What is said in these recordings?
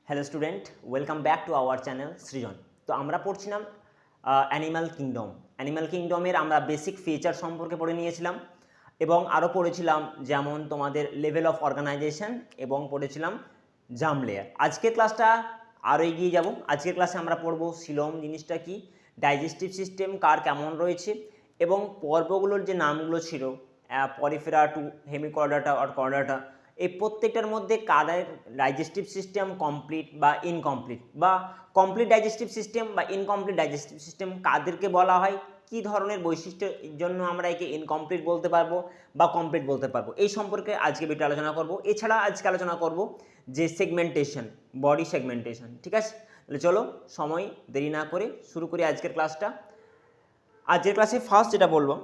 Hello student, welcome back to our channel Srijan. তো আমরা পড়ছিলাম অ্যানিম্যাল কিংডম। অ্যানিম্যাল কিংডমের আমরা বেসিক ফিচার সম্পর্কে পড়ে নিয়েছিলাম এবং আরও পড়েছিলাম যেমন তোমাদের লেভেল অফ অর্গানাইজেশন এবং পড়েছিলাম জাম্প লেয়ার। আজকের ক্লাসটা আরও এগিয়ে যাব। আজকের ক্লাসে আমরা পড়ব সিলোম জিনিসটা কি, ডাইজেস্টিভ সিস্টেম কার কেমন রয়েছে এবং পর্বগুলোর যে নামগুলো ছিল পরিফেরা টু হেমিকর্ডাটা আর কর্ডাটা, এই প্রত্যেকটার মধ্যে কাদের ডাইজেস্টিভ সিস্টেম কমপ্লিট বা ইনকমপ্লিট, বা কমপ্লিট ডাইজেস্টিভ সিস্টেম বা ইনকমপ্লিট ডাইজেস্টিভ সিস্টেম কাদেরকে বলা হয়, কি ধরনের বৈশিষ্ট্যের জন্য আমরা একে ইনকমপ্লিট বলতে পারবো বা কমপ্লিট বলতে পারবো, এই সম্পর্কে আজকে ভিডিও আলোচনা করব। এছাড়া আজকে আলোচনা করব যে সেগমেন্টেশন, বডি সেগমেন্টেশন। ঠিক আছে, তাহলে চলো সময় দেরি না করে শুরু করি আজকের ক্লাসটা। আজকের ক্লাসে ফার্স্ট যেটা বলবো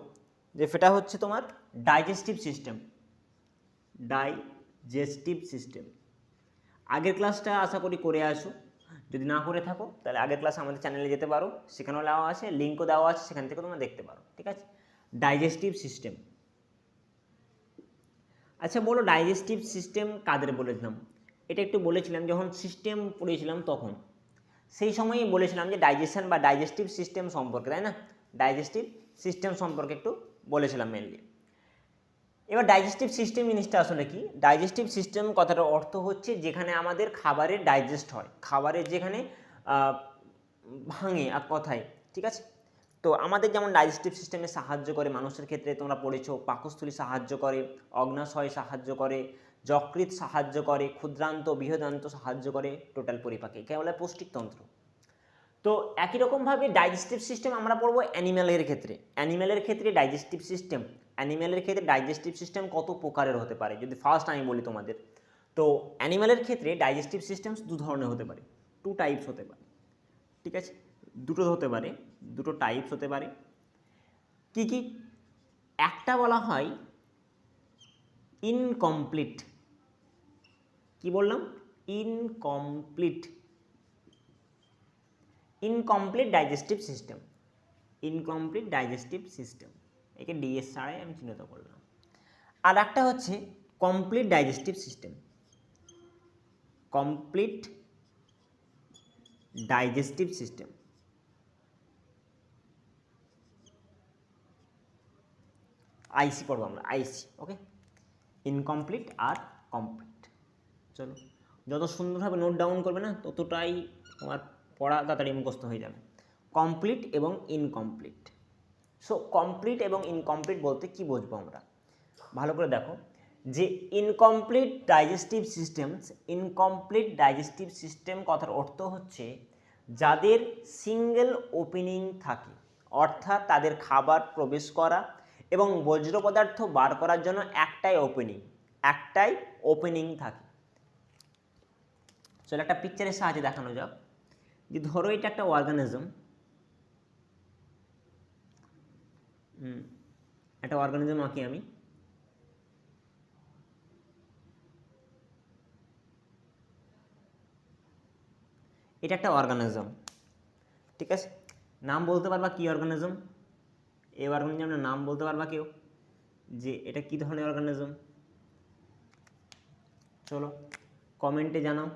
যে সেটা হচ্ছে তোমার ডাইজেস্টিভ সিস্টেম। ডাইজেস্টিভ সিস্টেম আগের ক্লাসটা আশা করি করে আসো, যদি না করে থাকো তাহলে আগের ক্লাসে আমাদের চ্যানেলে যেতে পারো, সেখানেও দেওয়া আছে, লিঙ্কও দেওয়া আছে, সেখান থেকে তোমরা দেখতে পারো। ঠিক আছে, ডাইজেস্টিভ সিস্টেম। আচ্ছা বলো, ডাইজেস্টিভ সিস্টেম কাদের বলেছিলাম? এটা একটু বলেছিলাম যখন সিস্টেম পড়েছিলাম তখন, সেই সময়ই বলেছিলাম যে ডাইজেশন বা ডাইজেস্টিভ সিস্টেম সম্পর্কে, তাই না? ডাইজেস্টিভ সিস্টেম সম্পর্কে একটু বলেছিলাম মেনলি। এবার ডাইজেস্টিভ সিস্টেম জিনিসটা আসলে কি? ডাইজেস্টিভ সিস্টেম কথাটার অর্থ হচ্ছে যেখানে আমাদের খাবারের ডাইজেস্ট হয়, খাবারের যেখানে ভাঙে এক কথায়। ঠিক আছে, তো আমাদের যেমন ডাইজেস্টিভ সিস্টেমে সাহায্য করে, মানুষের ক্ষেত্রে তোমরা পড়েছো পাকস্থলী সাহায্য করে, অগ্নাশয় সাহায্য করে, যকৃৎ সাহায্য করে, ক্ষুদ্রান্ত বৃহদান্ত সাহায্য করে, টোটাল পরিপাকে, একে বলা হয় পৌষ্টিকতন্ত্র। তো একই রকমভাবে ডাইজেস্টিভ সিস্টেম আমরা পড়বো অ্যানিম্যালের ক্ষেত্রে। অ্যানিম্যালের ক্ষেত্রে ডাইজেস্টিভ সিস্টেম, অ্যানিম্যালের ক্ষেত্রে ডাইজেস্টিভ সিস্টেম কত প্রকারের হতে পারে যদি ফার্স্ট আমি বলি তোমাদের। তো অ্যানিম্যালের ক্ষেত্রে ডাইজেস্টিভ সিস্টেমস দু ধরনের হতে পারে, টু টাইপস হতে পারে। ঠিক আছে, দুটো হতে পারে, দুটো টাইপস হতে পারে। কি কি? একটা বলা হয় ইনকমপ্লিট। কি বললাম? Incomplete, incomplete digestive system, incomplete digestive system, একে ডিএস ছাড়াই আমি চিহ্নিত করলাম। আর একটা হচ্ছে complete digestive system, complete digestive system. আইসি পড়বো আমরা, আইসি। ওকে, ইনকমপ্লিট আর কমপ্লিট। চলো, যত সুন্দরভাবে নোট ডাউন করবে না ততটাই তোমার পড়া তাড়াতাড়ি মুখস্থ হয়ে যাবে। কমপ্লিট এবং ইনকমপ্লিট। সো কমপ্লিট এবং ইনকমপ্লিট বলতে কি বুঝবো আমরা, ভালো করে দেখো। যে incomplete digestive systems, incomplete digestive system কথার অর্থ হচ্ছে যাদের সিঙ্গেল ওপেনিং থাকে, অর্থাৎ তাদের খাবার প্রবেশ করা এবং বজ্র পদার্থ বার করার জন্য একটাই ওপেনিং থাকে। চলো একটা পিকচারের সাহায্যে দেখানো যাক। যে ধরো এটা একটা অর্গানিজম, একটা অর্গানিজম আঁকি আমি। এটা একটা অর্গানিজম। ঠিক আছে, নাম বলতে পারবা কি অর্গানিজম? এই অর্গানিজমের নাম বলতে পারবা কেউ যে এটা কি ধরনের অর্গানিজম? চলো কমেন্টে জানাও,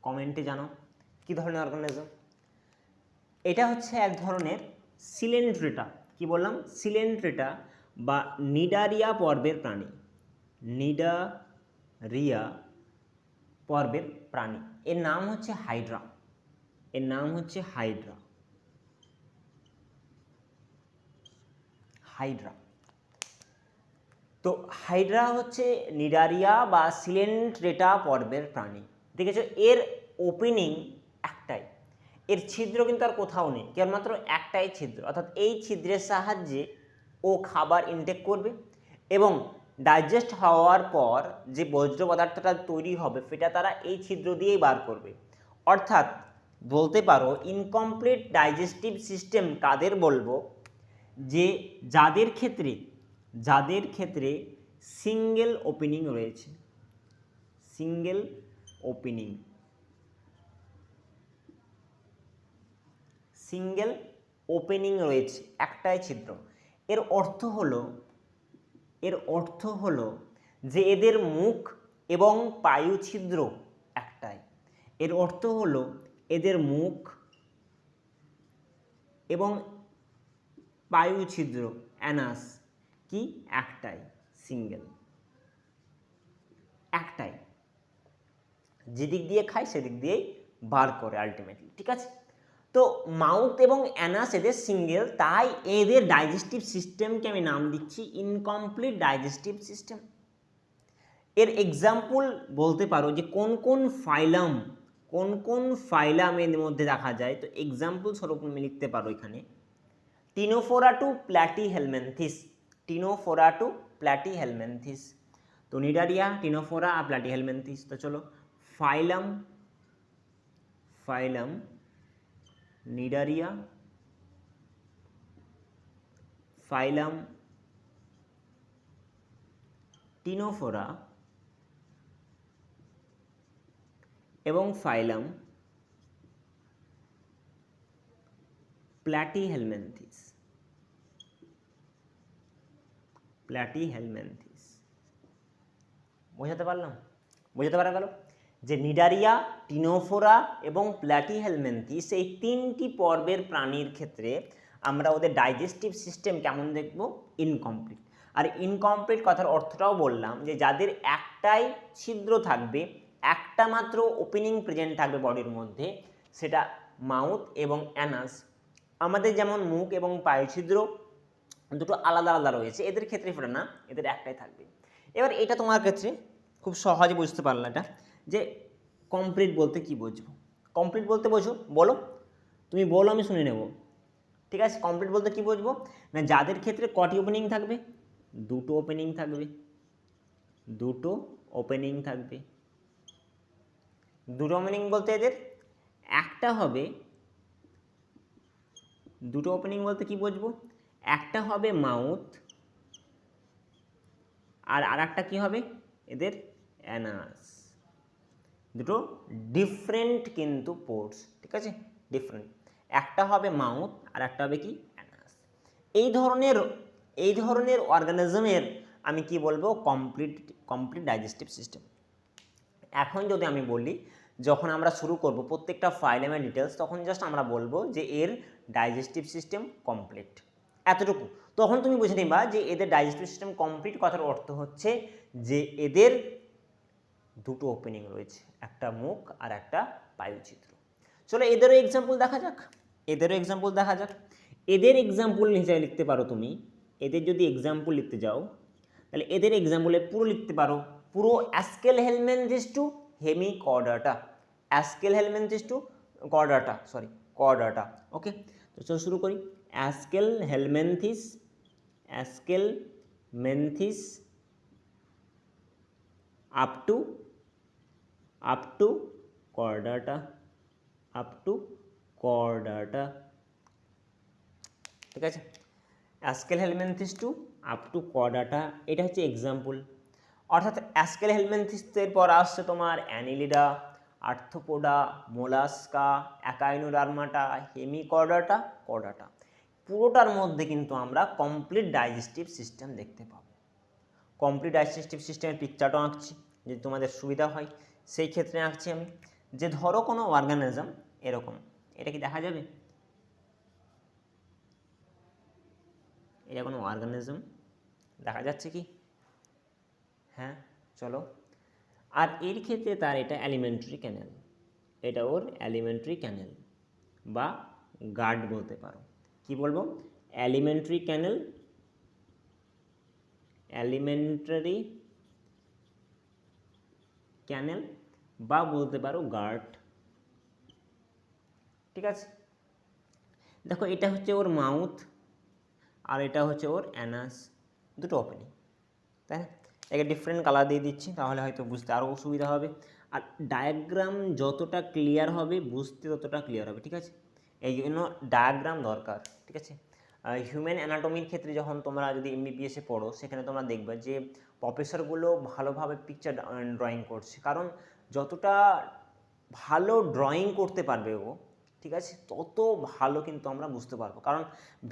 কমেন্টে জানাও কি ধরনের অর্গানিজম। এটা হচ্ছে এক ধরনের সিলেন্ট্রেটা। কি বললাম? সিলেন্ট্রেটা বা নিডারিয়া পর্বের প্রাণী, নিডারিয়া পর্বের প্রাণী। এর নাম হচ্ছে হাইড্রা, এর নাম হচ্ছে হাইড্রা, হাইড্রা। তো হাইড্রা হচ্ছে নিডারিয়া বা সিলেন্ট্রেটা পর্বের প্রাণী। দেখেছো, এর ওপেনিং একটাই, এর ছিদ্র কিন্তু আর কোথাও নেই, কেবলমাত্র একটাই ছিদ্র, অর্থাৎ এই ছিদ্রের সাহায্যে ও খাবার ইনটেক করবে এবং ডাইজেস্ট হওয়ার পর যে বজ্র পদার্থটা তৈরি হবে সেটা তারা এই ছিদ্র দিয়েই বার করবে। অর্থাৎ বলতে পারো ইনকমপ্লিট ডাইজেস্টিভ সিস্টেম কাদের বলবো? যে যাদের ক্ষেত্রে সিঙ্গেল ওপেনিং রয়েছে, সিঙ্গেল ওপেনিং, সিঙ্গেল ওপেনিং রয়েছে, একটাই ছিদ্র। এর অর্থ হলো যে এদের মুখ এবং পায়ু ছিদ্র একটাই। এর অর্থ হলো এদের মুখ এবং পায়ু ছিদ্র অ্যানাস কি একটাই, সিঙ্গেল, একটাই, যেদিক দিয়ে খায় সেদিক দিয়েই বার করে আলটিমেটলি। ঠিক আছে, তো মাউথ এবং অ্যানাস এদের সিঙ্গেল, তাই এদের ডাইজেস্টিভ সিস্টেমকে আমি নাম দিচ্ছি ইনকমপ্লিট ডাইজেস্টিভ সিস্টেম। এর এক্সাম্পল বলতে পারো যে কোন কোন ফাইলাম এর মধ্যে দেখা যায়, তো এক্সাম্পল স্বরূপ তুমি লিখতে পারো এখানে টিনোফোরা টু প্ল্যাটিহেলমিনথিস, টিনোফোরা টু প্ল্যাটিহেলমিনথিস। তো নিডারিয়া, টিনোফোরা আর প্ল্যাটিহেলমিনথিস। তো চলো ফাইলাম নিডারিয়া, ফাইলাম টিনোফোরা এবং ফাইলাম প্ল্যাটিহেলমিনথিস, বোঝাতে পারলাম? বোঝাতে পারা গেল যে নিডারিয়া, টিনোফোরা এবং প্ল্যাটিহেলমিনথিস এই তিনটি পর্বের প্রাণীর ক্ষেত্রে আমরা ওদের ডাইজেস্টিভ সিস্টেম কেমন দেখব, ইনকমপ্লিট। আর ইনকমপ্লিট কথার অর্থটাও বললাম যে যাদের একটাই ছিদ্র থাকবে, একটা মাত্র ওপেনিং প্রেজেন্ট থাকবে বডির মধ্যে, সেটা মাউথ এবং অ্যানাস। আমাদের যেমন মুখ এবং পায়ু ছিদ্র দুটো আলাদা আলাদা রয়েছে, এদের ক্ষেত্রে সেটা না, এদের একটাই থাকবে। এবার এটা তোমার ক্ষেত্রে খুব সহজে বুঝতে পারলো এটা, যে কমপ্লিট বলতে কি বুঝবো। কমপ্লিট বলতে বোঝো, বলো, তুমি বলো, আমি শুনে নেব। ঠিক আছে, কমপ্লিট বলতে কি বুঝবো না, যাদের ক্ষেত্রে কটি ওপেনিং থাকবে, দুটো ওপেনিং থাকবে, দুটো ওপেনিং থাকবে। দুটো ওপেনিং বলতে এদের একটা হবে, দুটো ওপেনিং বলতে কি বুঝবো, একটা হবে মাউথ আর আরেকটা কি হবে এদের অ্যানাস। দুটো ডিফারেন্ট কিন্তু পোর্টস, ঠিক আছে, ডিফারেন্ট। একটা হবে মাউথ আর একটা হবে কি অ্যানাস। এই ধরনের অর্গানিজমের আমি কি বলবো, কমপ্লিট ডাইজেস্টিভ সিস্টেম। এখন যদি আমি বলি, যখন আমরা শুরু করব প্রত্যেকটা ফাইলামের ডিটেলস, তখন জাস্ট আমরা বলবো যে এর ডাইজেস্টিভ সিস্টেম কমপ্লিট, এতটুকু। তখন তুমি বুঝে নিবা যে এদের ডাইজেস্টিভ সিস্টেম কমপ্লিট কথার অর্থ হচ্ছে যে এদের দুটো ওপেনিং রয়েছে, একটা মুখ আর একটা পায়ুছিদ্র। চলো এদেরও এক্সাম্পল দেখা যাক, এদের এক্সাম্পল হিসেবে লিখতে পারো তুমি। এদের যদি এক্সাম্পল লিখতে যাও, তাহলে এদের এক্সাম্পলে পুরো লিখতে পারো, পুরো অ্যাস্কেলহেলমিনথিস টু হেমিকর্ডাটা, অ্যাস্কেলহেলমিনথিস টু কর্ডাটা। ওকে, তো চলো শুরু করি। অ্যাস্কেলমেনথিস আপ টু কর্ডাটা, ঠিক আছে। Aschelminthes to up to Chordata, এটা হচ্ছে এক্সাম্পল। অর্থাৎ অ্যাস্কেলহেলমিনথিসের পর আসছে তোমার Annelida, Arthropoda, Mollusca, Echinodermata, Hemichordata, Chordata. পুরোটার মধ্যে কিন্তু আমরা কমপ্লিট ডাইজেস্টিভ সিস্টেম দেখতে পাবো। কমপ্লিট ডাইজেস্টিভ সিস্টেমের পিকচারটাও আঁকছি যদি তোমাদের সুবিধা হয়, সেই ক্ষেত্রে আঁকছি আমি। যে ধরো কোনো অর্গানিজম এরকম, এটা কি দেখা যাবে, এটা কোনো অর্গানিজম দেখা যাচ্ছে কি? হ্যাঁ, চলো। আর এর ক্ষেত্রে তার এটা অ্যালিমেন্টারি ক্যানেল, এটা ওর অ্যালিমেন্টারি ক্যানেল বা গার্ড বলতে পারো। কি বলবো, অ্যালিমেন্টারি ক্যানেল বা বলতে পারো গার্ড। ঠিক আছে, দেখো এটা হচ্ছে ওর মাউথ আর এটা হচ্ছে ওর অ্যানাস, দুটো ওপেনিং, তাই না? একে ডিফারেন্ট কালার দিয়ে দিচ্ছি, তাহলে হয়তো বুঝতে আরও সুবিধা হবে। আর ডায়াগ্রাম যতটা ক্লিয়ার হবে বুঝতে ততটা ক্লিয়ার হবে, ঠিক আছে? এই জন্য ডায়াগ্রাম দরকার, ঠিক আছে? হিউম্যান অ্যানাটমির ক্ষেত্রে যখন তোমরা যদি এমবিবিএসে পড়ো, সেখানে তোমরা দেখবে যে প্রফেসরগুলো ভালোভাবে পিকচার ড্রয়িং করছে, কারণ যতটা ভালো ড্রয়িং করতে পারবে ও, ঠিক ঠিক আছে, তত ভালো কিন্তু আমরা বুঝতে পারবো। কারণ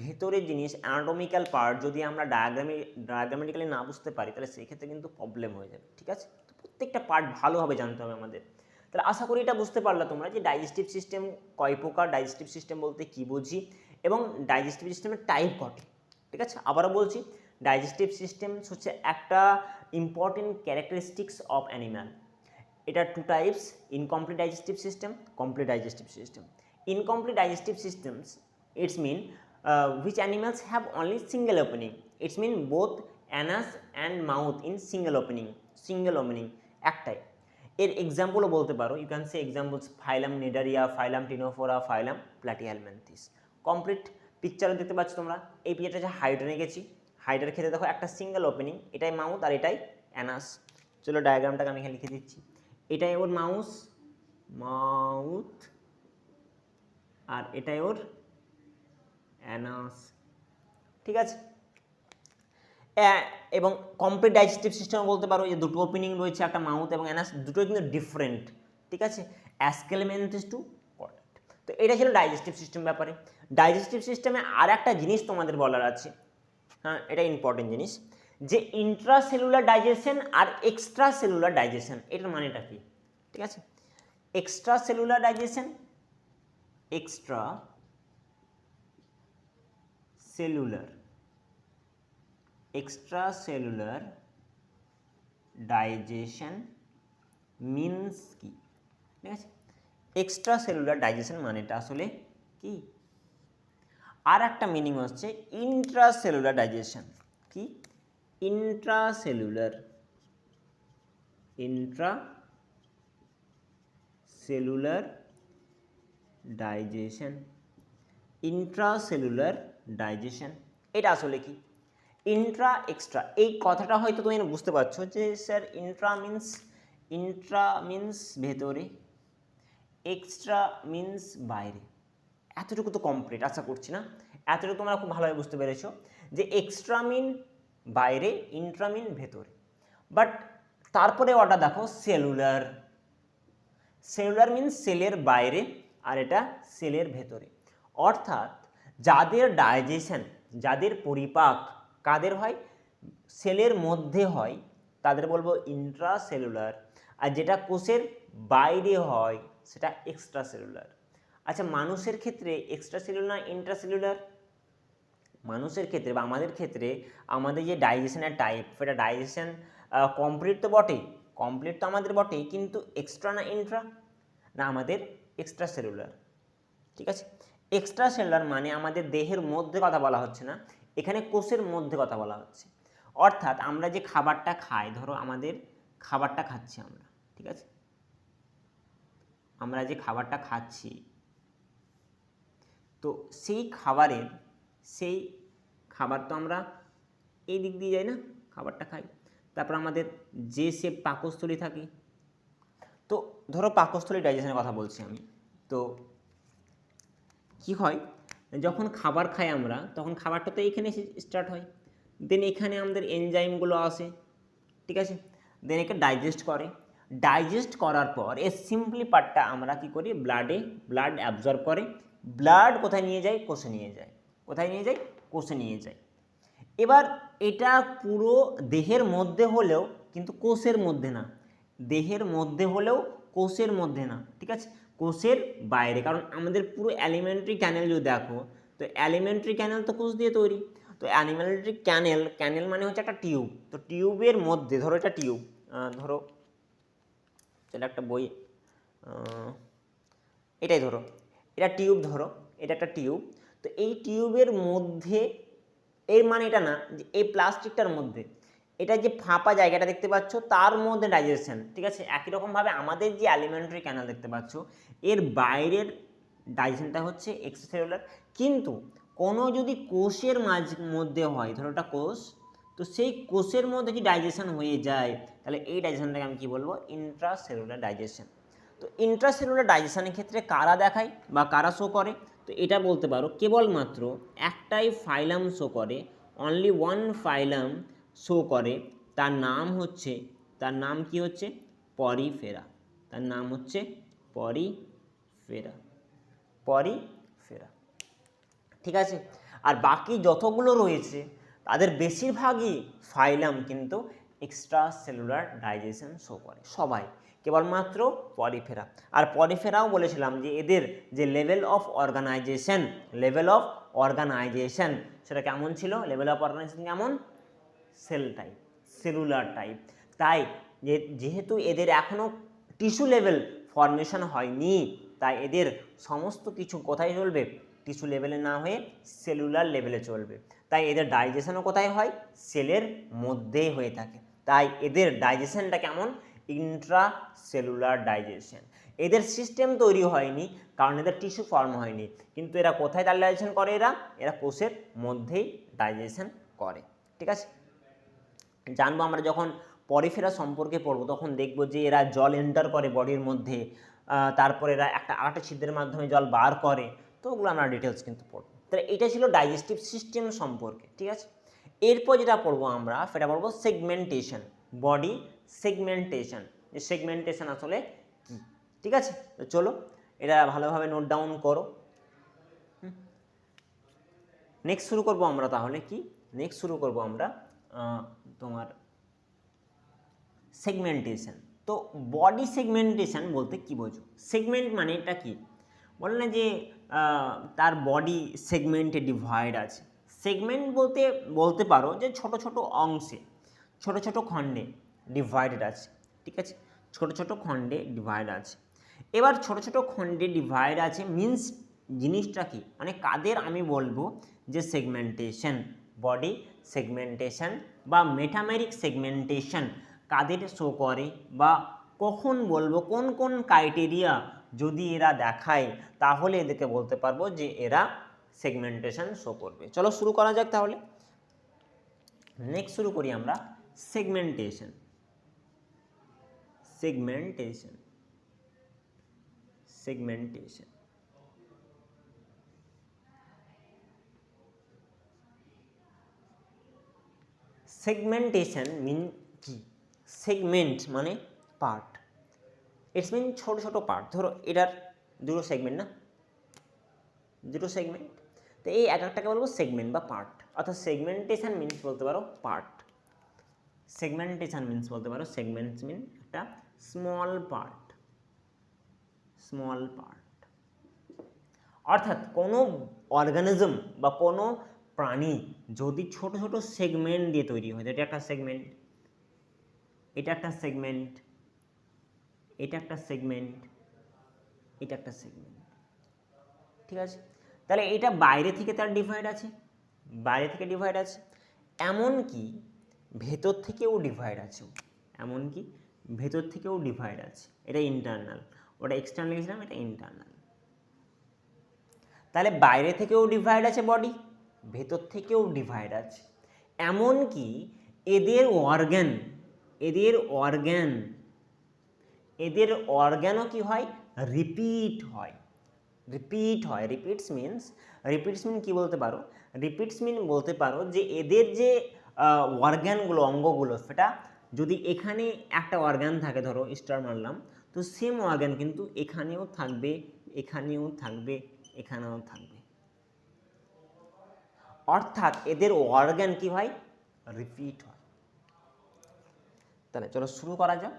ভেতরের জিনিস অ্যানাটমিক্যাল পার্ট যদি আমরা ডায়াগ্রামেটিক্যালি না বুঝতে পারি তাহলে সেক্ষেত্রে কিন্তু প্রবলেম হয়ে যাবে। ঠিক আছে, তো প্রত্যেকটা পার্ট ভালোভাবে জানতে হবে আমাদের। তাহলে আশা করি এটা বুঝতে পারলে তোমরা যে ডাইজেস্টিভ সিস্টেম কয় প্রকার, ডাইজেস্টিভ সিস্টেম বলতে কী বুঝি, এবং ডাইজেস্টিভ সিস্টেমের টাইপ কটি। ঠিক আছে, আবারও বলছি, ডাইজেস্টিভ সিস্টেম হচ্ছে একটা ইম্পর্টেন্ট ক্যারেক্টারিস্টিক্স অফ অ্যানিম্যাল। এটা two types, incomplete digestive system, complete digestive system. Incomplete digestive systems, it's mean which animals have only single opening. It's mean both anus and mouth in single opening একটাই। এর এক্সাম্পলও বলতে পারো, you can say examples phylum Cnidaria, phylum Ctenophora, phylum Platyhelminthes. Complete পিকচারও দেখতে পাচ্ছ তোমরা। এই পিকচারটা হচ্ছে হাইড্রা এঁকেছি। হাইড্রার ক্ষেত্রে দেখো একটা সিঙ্গেল ওপেনিং, এটাই মাউথ আর এটাই অ্যানাস। চলো ডায়াগ্রামটাকে আমি এখানে লিখে দিচ্ছি। এটাই ওর মাউথ, আর এটাই ওর অ্যানাস। ঠিক আছে, এবং কমপ্লিট ডাইজেস্টিভ সিস্টেম বলতে পারো যে দুটো ওপেনিং রয়েছে, একটা মাউথ এবং অ্যানাস, দুটোই কিন্তু ডিফারেন্ট। ঠিক আছে, অ্যাসকেলমেন্থিস টু কর্টেট। তো এটা ছিল ডাইজেস্টিভ সিস্টেম ব্যাপারে। ডাইজেস্টিভ সিস্টেমে আর একটা জিনিস তোমাদের বলার আছে, হ্যাঁ এটা ইম্পর্টেন্ট জিনিস, যে ইন্ট্রাসেলুলার ডাইজেশন আর এক্সট্রা সেলুলার ডাইজেশন, এটার মানেটা কি? ঠিক আছে, extra cellular digestion, extra cellular digestion means কি? ঠিক আছে, এক্সট্রা সেলুলার ডাইজেশন মানেটা আসলে কি? আর একটা মিনিং হচ্ছে ইন্ট্রাসেলুলার ডাইজেশন। কি? Intracellular digestion. ইন্ট্রাসেলুলার ডাইজেশন এটা আসলে কি? ইন্ট্রা এক্সট্রা, এই কথাটা হয়তো তুমি বুঝতে পারছো যে স্যার ইন্ট্রা মিন্স ভেতরে, এক্সট্রা মিন্স বাইরে। এতটুকু তো কমপ্লিট আশা করছি না, এতটুকু তোমরা খুব ভালোভাবে বুঝতে পেরেছো যে এক্সট্রা মিন বাইরে, ইন্ট্রা মিন ভেতরে। বাট তারপরে ওটা দেখো সেলুলার মিন্স সেলের বাইরে, আর এটা সেলের ভেতরে। অর্থাৎ যাদের ডাইজেশন, যাদের পরিপাক কাদের হয়, সেলের মধ্যে হয়, তাদের বলবো ইন্ট্রাসেলুলার, আর যেটা কোষের বাইরে হয় সেটা এক্সট্রা সেলুলার। আচ্ছা, মানুষের ক্ষেত্রে এক্সট্রা সেলুলার ইন্ট্রাসেলুলার? মানুষের ক্ষেত্রে বা আমাদের ক্ষেত্রে আমাদের যে ডাইজেশনের টাইপ, সেটা ডাইজেশন কমপ্লিট তো বটেই, কমপ্লিট তো আমাদের বটেই, কিন্তু এক্সট্রা না ইন্ট্রা? না, আমাদের এক্সট্রা সেলুলার। ঠিক আছে, এক্সট্রা সেলুলার মানে আমাদের দেহের মধ্যে কথা বলা হচ্ছে না, এখানে কোষের মধ্যে কথা বলা হচ্ছে। অর্থাৎ আমরা যে খাবারটা খাই, ধরো আমাদের খাবারটা খাচ্ছি আমরা, ঠিক আছে, আমরা যে খাবারটা খাচ্ছি, তো সেই খাবার তো আমরা এই দিক দিয়ে যাই না, খাবারটা খাই, তারপর আমাদের যে সে পাকস্থলী থাকে, তো ধরো পাকস্থলী ডাইজেশনের কথা বলছি আমি। তো কি হয়, যখন খাবার খাই আমরা তখন খাবারটা তো এইখানে স্টার্ট হয়, দেন এখানে আমাদের এনজাইমগুলো আসে, ঠিক আছে, দেন একে ডাইজেস্ট করার পর এর সিম্পলি পার্টটা আমরা কি করি, ব্লাড অ্যাবজর্ব করে, ব্লাড কোথায় নিয়ে যায়, কোষে নিয়ে যায়। কোথায় নিয়ে যায়? কোষে নিয়ে যায়। এবার এটা পুরো দেহের মধ্যে হলেও কিন্তু কোষের মধ্যে না, দেহের মধ্যে হলেও কোষের মধ্যে না, ঠিক আছে, কোষের বাইরে। কারণ আমাদের পুরো অ্যালিমেন্টারি ক্যানেল যদি দেখো, তো অ্যালিমেন্টারি ক্যানেল তো কোষ দিয়ে তৈরি। তো অ্যালিমেন্টারি ক্যানেল মানে হচ্ছে একটা টিউব। তো টিউবের মধ্যে, ধরো এটা টিউব, ধরো চলো একটা বই, এটাই ধরো, এটা টিউব, ধরো এটা একটা টিউব। তো এই টিউবের মধ্যে, এর মানে এটা না যে এই প্লাস্টিকটার মধ্যে, এটা যে ফাঁপা জায়গাটা দেখতে পাচ্ছ তার মধ্যে ডাইজেশন, ঠিক আছে। একই রকমভাবে আমাদের যে অ্যালিমেন্টারি ক্যানাল দেখতে পাচ্ছ, এর বাইরের ডাইজেশনটা হচ্ছে এক্সট্রাসেলুলার। কিন্তু কোনো যদি কোষের মধ্যে হয়, ধরো এটা কোষ, তো সেই কোষের মধ্যে যদি ডাইজেশন হয়ে যায় তাহলে এই ডাইজেশনটাকে আমি কি বলবো, ইন্ট্রাসেলুলার ডাইজেশন। তো ইন্ট্রাসেলুলার ডাইজেশনের ক্ষেত্রে কারা দেখায় বা কারা শো করে, তো এটা বলতে পারো কেবলমাত্র একটাই ফাইলাম শো করে, অনলি ওয়ান ফাইলাম শো করে, তার নাম কি হচ্ছে পরিফেরা, তার নাম হচ্ছে পরিফেরা। পরিফেরা, ঠিক আছে। আর বাকি যতগুলো রয়েছে তাদের বেশিরভাগই ফাইলাম কিন্তু এক্সট্রা সেলুলার ডাইজেশন শো করে, সবাই, কেবলমাত্র পরিফেরা। আর পরিফেরাও বলেছিলাম যে এদের যে লেভেল অফ অর্গানাইজেশন সেটা কেমন ছিল, লেভেল অফ অর্গানাইজেশন কেমন, সেল টাইপ, সেলুলার টাইপ। তাই যেহেতু এদের এখনও টিস্যু লেভেল ফর্মেশন হয়নি, তাই এদের সমস্ত কিছু কোথায় চলবে, টিস্যু লেভেলে না হয়ে সেলুলার লেভেলে চলবে। তাই এদের ডাইজেশনও কোথায় হয়, সেলের মধ্যেই হয়ে থাকে। তাই এদের ডাইজেশনটা কেমন, ইন্ট্রা সেলুলার ডাইজেশন। এদের সিস্টেম তৈরি হয়নি কারণ এদের টিস্যু ফর্ম হয়নি, কিন্তু এরা কোথায় ডাইজেশন করে, এরা কোষের মধ্যেই ডাইজেশন করে, ঠিক আছে। জানবো আমরা যখন পরিফেরা সম্পর্কে পড়বো তখন দেখবো যে এরা জল এন্টার করে বডির মধ্যে, তারপর এরা আরেকটা ছিদ্রের মাধ্যমে জল বার করে, তো ওগুলো আমরা ডিটেলস কিন্তু পড়বো। তাহলে এটা ছিল ডাইজেস্টিভ সিস্টেম সম্পর্কে, ঠিক আছে। এরপর যেটা পড়বো আমরা সেটা পড়বো সেগমেন্টেশন, বডি সেগমেন্টেশন, যে সেগমেন্টেশন আসলে কি, ঠিক আছে। তো চলো এটা ভালোভাবে নোট ডাউন করো। নেক্সট শুরু করবো আমরা, তাহলে কি নেক্সট শুরু করবো আমরা তোমার সেগমেন্টেশন। তো বডি সেগমেন্টেশন বলতে কি বোঝো, সেগমেন্ট মানে এটা কি, বলে না যে তার বডি সেগমেন্টে ডিভাইড আছে। সেগমেন্ট বলতে পারো যে ছোট ছোট অংশে, ছোট ছোট খণ্ডে ডিভাইডেড আছে, ঠিক আছে, ছোট ছোট খণ্ডে ডিভাইড আছে। এবার ছোট ছোট খণ্ডে ডিভাইড আছে মিন্স জিনিসটা কি, মানে কাদের আমি বলবো যে সেগমেন্টেশন, বডি সেগমেন্টেশন বা মেটামেরিক সেগমেন্টেশন কাদের শো করে, বা কখন বলবো, কোন কোন ক্রাইটেরিয়া যদি এরা দেখায় তাহলে এদেরকে বলতে পারবো যে এরা সেগমেন্টেশন শো করবে। চলো শুরু করা যাক তাহলে। নেক্সট শুরু করি আমরা সেগমেন্টেশন। সেগমেন্টেশন সেগমেন্টেশন সেগমেন্টেশন মিন কি, সেগমেন্ট মানে পার্ট, ইটস মিন ছোট ছোট পার্ট। ধরো এটার দুটো সেগমেন্ট না, দুটো সেগমেন্ট, তো এই এক একটাকে বলবো সেগমেন্ট বা পার্ট, অর্থাৎ সেগমেন্টেশন মিনস বলতে পারো পার্ট, সেগমেন্টেশন মিনস বলতে পারো সেগমেন্টস মিন একটা স্মল পার্ট, স্মল পার্ট। অর্থাৎ কোনো অর্গানিজম বা কোনো প্রাণী যদি ছোট ছোট সেগমেন্ট দিয়ে তৈরি হয়, এটা একটা সেগমেন্ট, এটা একটা সেগমেন্ট, এটা একটা সেগমেন্ট, এটা একটা সেগমেন্ট, ঠিক আছে। তাহলে এটা বাইরে থেকে তার ডিভাইড আছে, বাইরে থেকে ডিভাইড আছে, এমনকি ভেতর থেকেও ডিভাইড আছে, এমনকি ভেতর থেকেও ডিভাইড আছে। এটা ইন্টারনাল, ওটা এক্সটার্নাল লিখেছিলাম, এটা ইন্টারনাল। তাহলে বাইরে থেকেও ডিভাইড আছে বডি, ভেতর থেকেও ডিভাইড আছে, এমনকি এদের অর্গান, এদের অর্গানও কি হয়, রিপিট হয়, রিপিটস মিন কি বলতে পারো, রিপিটস মিন বলতে পারো যে এদের যে অর্গানগুলো, অঙ্গগুলো, সেটা যদি এখানে একটা অর্গান থাকে, ধরো স্টার মারলাম, তো সেম অর্গান কিন্তু এখানেও থাকবে, এখানেও থাকবে, এখানেও থাকবে। অর্থাৎ এদের অর্গান কি হয়, রিপিট হয়। তাহলে চলো শুরু করা যাক।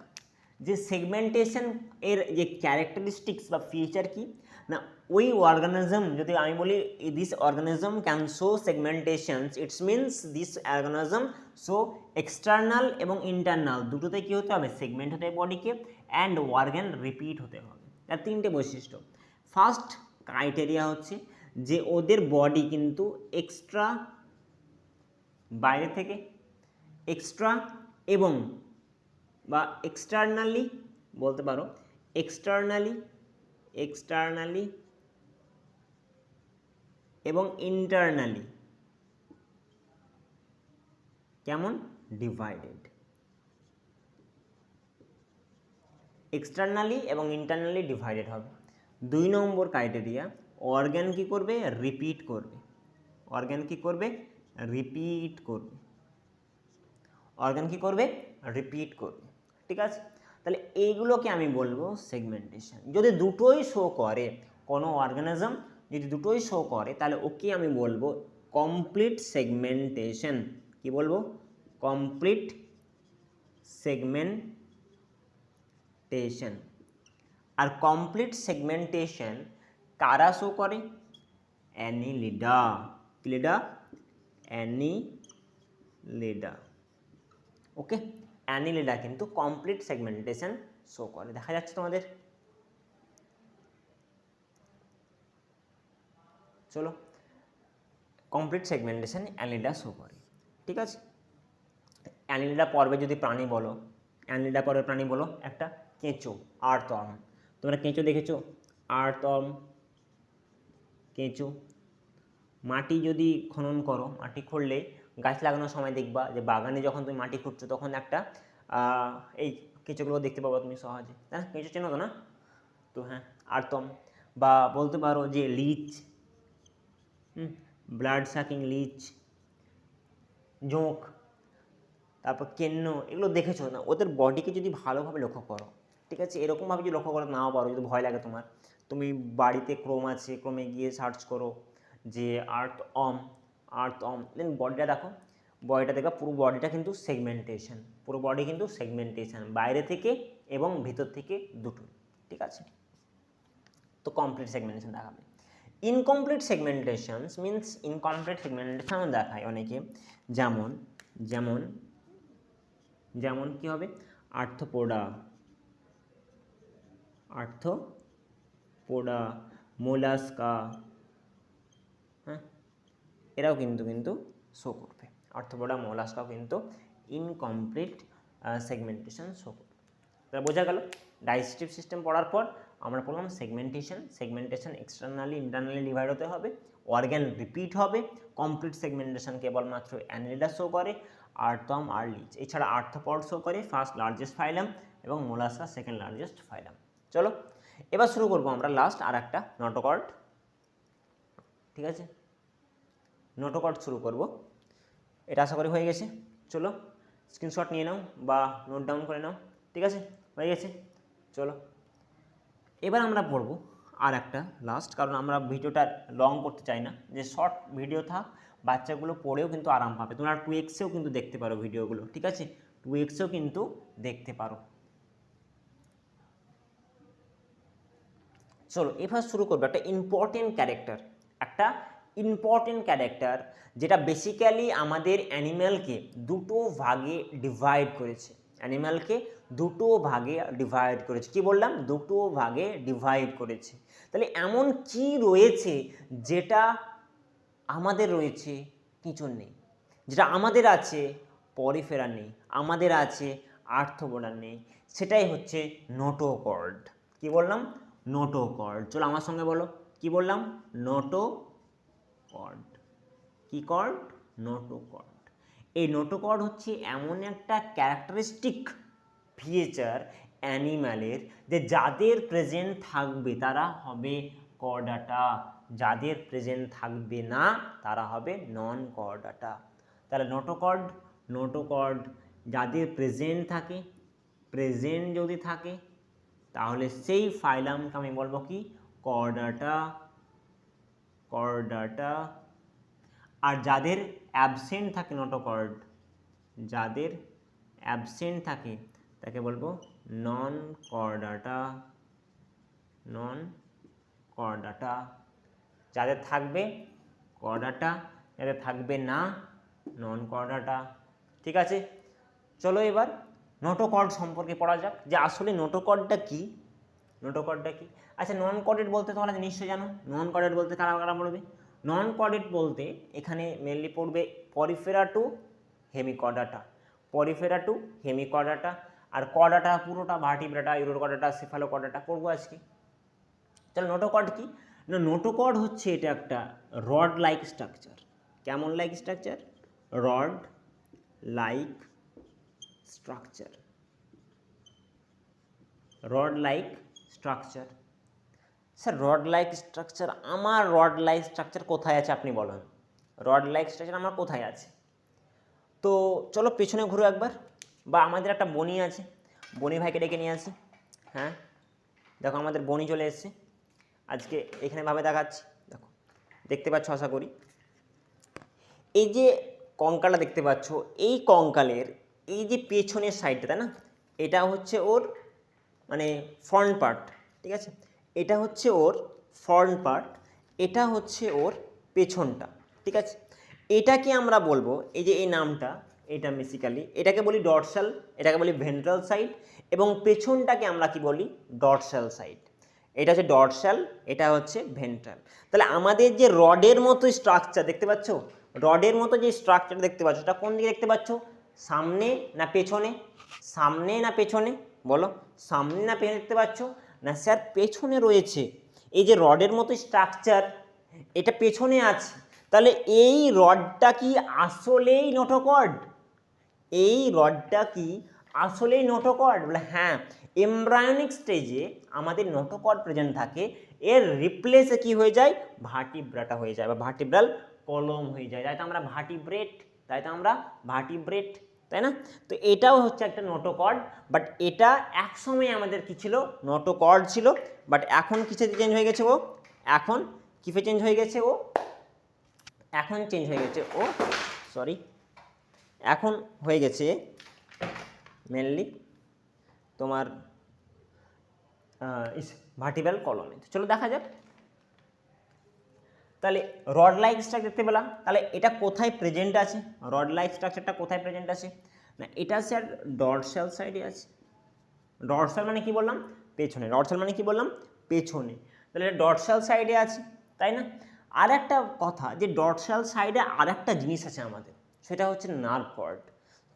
যে সেগমেন্টেশন এর যে ক্যারেক্টারিস্টিক্স বা ফিচার কি না, ওই অর্গানিজম, যদি আমি বলি this organism can show segmentations, it's means this organism show external এবং ইন্টারনাল দুটোতে কী হতে হবে, সেগমেন্ট হতে হবে বডিকে, অ্যান্ড অর্গান রিপিট হতে হবে। তার তিনটে বৈশিষ্ট্য। ফার্স্ট ক্রাইটেরিয়া হচ্ছে যে ওদের বডি কিন্তু এক্সট্রা, বাইরে থেকে এক্সট্রা, এবং বা এক্সটার্নালি বলতে পারো, এক্সটার্নালি এবং ইন্টারনালি কেমন, ডিভাইডেড। এক্সটার্নালি এবং ইন্টারনালি ডিভাইডেড হবে। 2 নম্বর ক্রাইটেরিয়া, অর্গান কি করবে, রিপিট করবে, অর্গান কি করবে, রিপিট করবে, অর্গান কি করবে, রিপিট করবে, ঠিক আছে। তাহলে এইগুলোকে আমি বলবো সেগমেন্টেশন। যদি দুটোই শো করে, কোনো অর্গানিজম যদি দুটোই শো করে তাহলে ওকে আমি বলবো কমপ্লিট সেগমেন্টেশন। কি বলবো? Complete segmentation. আর কমপ্লিট সেগমেন্টেশন কারা শো করে? অ্যানিলিডা। কি লিডা? অ্যানিলিডা। ওকে, অ্যানিলিডা কিন্তু কমপ্লিট সেগমেন্টেশন শো করে। দেখা যাচ্ছে তোমাদের? চলো, কমপ্লিট সেগমেন্টেশন অ্যানিলিডা শো করে। ঠিক আছে, অ্যানিলিডা পর্বে যদি প্রাণী বলো, অ্যানিলিডা পর্বের প্রাণী বলো একটা কেঁচো, আর্থওয়ার্ম। তোমরা কেঁচো দেখেছো? আর্থওয়ার্ম, কেঁচো। মাটি যদি খনন করো, মাটি খুঁড়লে গাছ লাগানোর সময় দেখবা যে বাগানে যখন তুমি মাটি খুঁড়ছো তখন একটা এই কেঁচোগুলো দেখতে পাবো তুমি সহজে, তাই না? কেঁচো চেনো তো না? তো হ্যাঁ, আর্থওয়ার্ম। বা বলতে পারো যে লিচ, ব্লাড সাকিং লিচ, জোঁক, তারপর কেন্ন, এগুলো দেখেছো না? ওদের বডিকে যদি ভালোভাবে লক্ষ্য করো, ঠিক আছে, এরকমভাবে যদি লক্ষ্য করো নাও পারো, যদি ভয় লাগে তোমার, তুমি বাড়িতে ক্রোম আছে, ক্রোমে গিয়ে সার্চ করো যে আর্থওয়ার্ম, দেন বডিটা দেখো, বডিটা দেখো, পুরো বডিটা কিন্তু সেগমেন্টেশন, পুরো বডি কিন্তু সেগমেন্টেশন, বাইরে থেকে এবং ভিতর থেকে দুটোই। ঠিক আছে, তো কমপ্লিট সেগমেন্টেশন দেখাবে। ইনকমপ্লিট সেগমেন্টেশনস মিনস ইনকমপ্লিট সেগমেন্টেশন দেখায় অনেকে, যেমন যেমন যেমন কি হবে? আর্থ্রোপোডা, মোলাস্কা, হ্যাঁ, এরাও কিন্তু শো করবে। আর্থ্রোপোডা, মোলাস্কাও কিন্তু ইনকমপ্লিট সেগমেন্টেশন শো করবে। তাহলে বোঝা গেল? ডাইজেস্টিভ সিস্টেম পড়ার পর আমরা পড়লাম সেগমেন্টেশন এক্সটার্নালি ইন্টারনালি ডিভাইড হতে হবে, অর্গান রিপিট হবে, কমপ্লিট সেগমেন্টেশন কেবলমাত্র অ্যানিলিডা শো করে, আর্থওয়ার্ম আর লিচ। এছাড়া আর্থ্রোপড শো করে, ফার্স্ট লার্জেস্ট ফাইলাম, এবং মোলাস্কা সেকেন্ড লার্জেস্ট ফাইলাম। চলো, এবার শুরু করবো আমরা লাস্ট আর একটা নোটোকর্ড। ঠিক আছে, নোটোকর্ড শুরু করব। এটা আশা করি হয়ে গেছে। চলো স্ক্রিনশট নিয়ে নাও বা নোট ডাউন করে নাও। ঠিক আছে, হয়ে গেছে। চলো এবার আমরা পড়ব আর একটা লাস্ট, কারণ আমরা ভিডিওটা লং করতে চাই না, যে শর্ট ভিডিও থাক, বাচ্চাগুলো পড়েও কিন্তু আরাম পাবে। তোমরা 2x-এও কিন্তু দেখতে পারো ভিডিওগুলো। ঠিক আছে, 2x-এও কিন্তু দেখতে পারো। চলো এবার শুরু করবো একটা ইম্পর্টেন্ট ক্যারেক্টার, যেটা বেসিক্যালি আমাদের অ্যানিম্যালকে দুটো ভাগে ডিভাইড করেছে। কি বললাম? দুটো ভাগে ডিভাইড করেছে। তাহলে এমন কি রয়েছে যেটা আমাদের রয়েছে, কেঁচোর নেই? যেটা আমাদের আছে, পরিফেরা নেই, আমাদের আছে, আর্থ্রোপোডা নেই, সেটাই হচ্ছে নোটোকর্ড। কি বললাম? নোটোকর্ড। চলো আমার সঙ্গে বলো, কি বললাম? নোটোকর্ড। কি কর্ড? নোটোকর্ড। এই নোটোকর্ড হচ্ছে এমন একটা ক্যারেক্টারিস্টিক ফিচার অ্যানিম্যালের, যে যাদের প্রেজেন্ট থাকবে তারা হবে কর্ডাটা, যাদের প্রেজেন্ট থাকবে না তারা হবে নন কর্ডাটা। তাহলে নোটোকর্ড যাদের প্রেজেন্ট থাকে, প্রেজেন্ট যদি থাকে তাহলে সেই ফাইলামকে আমি বলবো কি? কর্ডাটা। আর যাদের অ্যাবসেন্ট থাকে নোটোকর্ড, যাদের অ্যাবসেন্ট থাকে তাকে বলবো নন কর্ডাটা। যাদের থাকবে কর্ডাটা, যাদের থাকবে না নন কর্ডাটা। ঠিক আছে, চলো এবার নোটোকর্ড সম্পর্কে পড়া যাক, যে আসলে নোটোকর্ডটা কি। আচ্ছা, নন কর্ডেড বলতে তোমরা নিশ্চয়ই জানো। নন কর্ডেড বলতে কারা পড়বে? নন কর্ডেড বলতে এখানে মেনলি পড়বে পরিফেরা টু হেমিকর্ডাটা, আর কর্ডাটা পুরোটা, ভার্টিব্রাটা, ইউরোকর্ডাটা, সেফালোকর্ডাটা পড়বো আজকে। তাহলে নোটোকর্ড কি? না, নোটোকর্ড হচ্ছে এটা একটা রড লাইক স্ট্রাকচার। কেমন like structure? Rod like structure. Sir rod like structure, আমার রড লাইক স্ট্রাকচার কোথায় আছে আপনি বলুন? রড লাইক স্ট্রাকচার আমার কোথায় আছে? তো চলো পেছনে ঘুরো একবার, বা আমাদের একটা বনি আছে, বনি ভাইকে ডেকে নিয়ে আসি। হ্যাঁ দেখো, আমাদের বনি চলে এসছে। আজকে এখানে ভাবে দেখাচ্ছি। দেখো, দেখতে পাচ্ছ আশা করি, এই যে কঙ্কালটা দেখতে পাচ্ছ, এই কঙ্কালের এই যে পেছনের সাইডটা, তাই না, এটা হচ্ছে ওর মানে ফ্রন্ট পার্ট, ঠিক আছে, এটা হচ্ছে ওর ফ্রন্ট পার্ট, এটা হচ্ছে ওর পেছনটা, ঠিক আছে। এটাকে আমরা বলবো, এই যে এই নামটা, এটা বেসিক্যালি এটাকে বলি ডর্সাল, এটাকে বলি ভেন্ট্রাল সাইড, এবং পেছনটাকে আমরা কি বলি ডর্সাল সাইড। এটা হচ্ছে ডর্সাল, এটা হচ্ছে ভেন্ট্রাল। তাহলে আমাদের যে রডের মতো স্ট্রাকচার দেখতে পাচ্ছ, রডের মতো যে স্ট্রাকচার দেখতে পাচ্ছ, এটা কোন দিকে দেখতে পাচ্ছ, সামনে না পেছনে, সামনে না পেছনে, বলো, সামনে না পেছনে দেখতে পাচ্ছ, না স্যার পেছনে রয়েছে। এই যে রডের মতো স্ট্রাকচার, এটা পেছনে আছে। তাহলে এই রডটা কি আসলেই নোটোকর্ড? এই রডটা কি আসলেই নোটোকর্ড? বলে হ্যাঁ, এমব্রায়োনিক স্টেজে আমাদের নোটোকর্ড প্রেজেন্ট থাকে, এর রিপ্লেসে কি হয়ে যায়, ভার্টিব্রাটা হয়ে যায় বা ভার্টিব্রাল কলম হয়ে যায়, তাই তো আমরা ভার্টিব্রেট, তাই তো আমরা ভার্টিব্রেট, তাই না। তো এটাও হচ্ছে একটা নোটোকর্ড, বাট এটা একসময় আমাদের কি ছিল, নোটোকর্ড ছিল, বাট এখন কিসে চেঞ্জ হয়ে গেছে ও, এখন কিসে চেঞ্জ হয়ে গেছে ও, এখন চেঞ্জ হয়ে গেছে ও, সরি, এখন হয়ে গেছে মেনলি তোমার ভার্টিব্রাল কলমে। চলো দেখা যাক। তাহলে রড লাইক স্ট্রাকচার দেখতে পেলাম, তাহলে এটা কোথায় প্রেজেন্ট আছে, রড লাইক স্ট্রাকচারটা কোথায় প্রেজেন্ট আছে, না এটা স্যার ডর্সাল সাইডে আছে। ডর্সাল মানে কি বললাম, পেছনে, ডর্সাল মানে কি বললাম, পেছনে, তাহলে এটা ডর্সাল সাইডে আছে, তাই না। আর একটা কথা, যে ডর্সাল সাইডে আর একটা জিনিস আছে আমাদের, সেটা হচ্ছে নার্ভ কর্ড,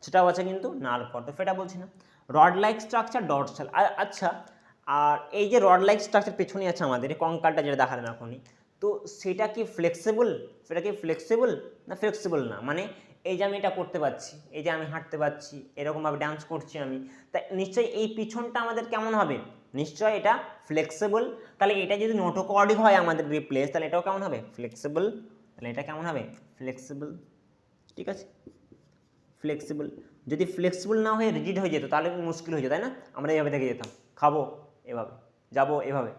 সেটাও আছে কিন্তু নার্ভ কর্ড, তো সেটা বলছি না। রড লাইক স্ট্রাকচার ডর্সাল, আর আচ্ছা, আর এই যে রড লাইক স্ট্রাকচার পেছনে আছে আমাদের, এই কঙ্কালটা যেটা দেখালেন এখনই, তো সেটা কি ফ্লেক্সিবল, সেটা কি ফ্লেক্সিবল না ফ্লেক্সিবল না, মানে এই যে আমি এটা করতে পারছি, এই যে আমি হাঁটতে পারছি, এরকমভাবে ডান্স করছি আমি, তাই নিশ্চয়ই এই পিছনটা আমাদের কেমন হবে, নিশ্চয়ই এটা ফ্লেক্সিবল। তাহলে এটা যদি নোটোকর্ডই হয় আমাদের রিপ্লেস, তাহলে এটাও কেমন হবে, ফ্লেক্সিবল। তাহলে এটা কেমন হবে, ফ্লেক্সিবল, ঠিক আছে, ফ্লেক্সিবল। যদি ফ্লেক্সিবল না হয়ে রিজিড হয়ে যেত, তাহলে মুশকিল হয়ে যেত, তাই না, আমরা এইভাবে দেখে যেতাম, খাবো এভাবে, যাবো এভাবে,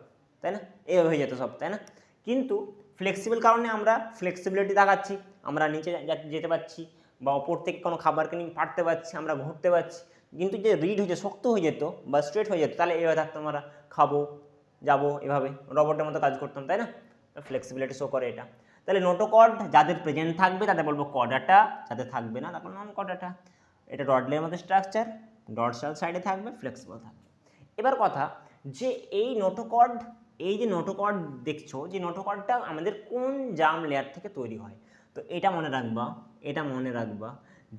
তাই না, এভাবে হয়ে যেত সব, তাই না। কিন্তু ফ্লেক্সিবল কারণে আমরা ফ্লেক্সিবিলিটি দেখাচ্ছি, আমরা নিচে যেতে পারছি, বা ওপর থেকে কোনো খাবারকে নিয়ে পারতে পারছি, আমরা ঘুরতে পারছি। কিন্তু যে রিড হয়ে যেত, শক্ত হয়ে যেত বা স্ট্রেট হয়ে যেত, তাহলে এভাবে থাকতাম, আমরা খাবো যাবো এভাবে রবটের মতো কাজ করতাম, তাই না। ফ্লেক্সিবিলিটি শো করে এটা। তাহলে নোটোকর্ড যাদের প্রেজেন্ট থাকবে তাদের বলবো কর্ডাটা, যাদের থাকবে না তারপর নন কর্ডাটা। এটা রডলের মতো স্ট্রাকচার, ডর্সাল সাইডে থাকবে, ফ্লেক্সিবল থাকবে। এবার কথা, যে এই নোটোকর্ড, এই যে নোটোকর্ড দেখছো, যে নোটোকর্ডটা আমাদের কোন জার্ম লেয়ার থেকে তৈরি হয়, তো এটা মনে রাখবা, এটা মনে রাখবা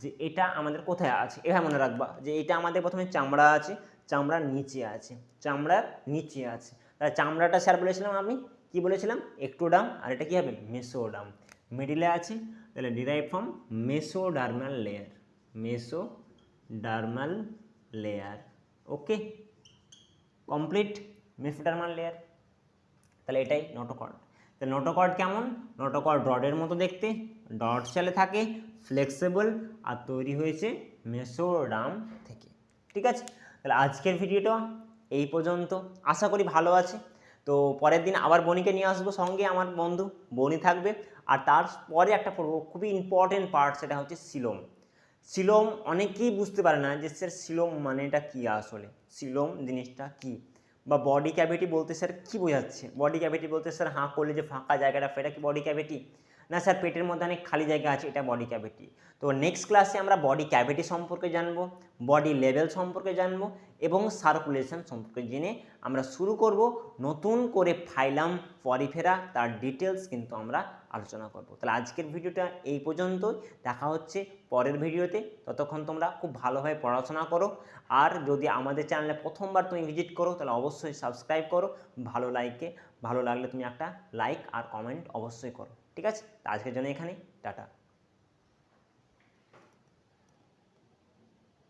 যে এটা আমাদের কোথায় আছে, এভাবে মনে রাখবা যে এটা আমাদের প্রথমে চামড়া আছে, চামড়ার নিচে আছে, চামড়ার নিচে আছে। তাহলে চামড়াটা স্যার বলেছিলাম আমি কি বলেছিলাম, একটোডার্ম, আর এটা কি হবে, মেসোডার্ম, মিডিলে আছে, তাহলে derive from mesodermal layer, mesodermal layer, okay, complete, mesodermal layer. তাহলে এটাই নোটোকর্ড। তাহলে নোটোকর্ড কেমন, নোটোকর্ড রডের মতো দেখতে, ডর্সালে থাকে, ফ্লেক্সিবল, আর তৈরি হয়েছে মেসোডার্ম থেকে, ঠিক আছে। তাহলে আজকের ভিডিওটা এই পর্যন্ত, আশা করি ভালো আছে। তো পরের দিন আবার বনিকে নিয়ে আসবো সঙ্গে, আমার বন্ধু বনি থাকবে। আর তারপরে একটা পড়বো খুবই ইম্পর্টেন্ট পার্ট, সেটা হচ্ছে সিলোম। সিলোম অনেকেই বুঝতে পারে না যে স্যার সিলোম মানেটা কী, আসলে সিলোম জিনিসটা কী, বা বডি ক্যাভিটি বলতে স্যার কী বোঝাচ্ছে, বডি ক্যাভিটি বলতে স্যার হাঁ করলে যে ফাঁকা জায়গাটা, সেটা কি বডি ক্যাভিটি, না স্যার পেটের মধ্যে অনেক খালি জায়গা আছে, এটা বডি ক্যাভিটি। তো নেক্সট ক্লাসে আমরা বডি ক্যাভিটি সম্পর্কে জানবো, বডি লেভেল সম্পর্কে জানবো, এবং সার্কুলেশন সম্পর্কে জেনে আমরা শুরু করব নতুন করে ফাইলাম পরিফেরা, তার ডিটেলস কিন্তু আমরা আলোচনা করব। তাহলে আজকের ভিডিওটা এই পর্যন্তই, দেখা হচ্ছে পরের ভিডিওতে। ততক্ষণ তোমরা খুব ভালোভাবে পড়াশোনা করো, আর যদি আমাদের চ্যানেলে প্রথমবার তুমি ভিজিট করো তাহলে অবশ্যই সাবস্ক্রাইব করো, ভালো লাগলে তুমি একটা লাইক আর কমেন্ট অবশ্যই করো, ঠিক আছে। আজকের জন্য এখানে টাটা।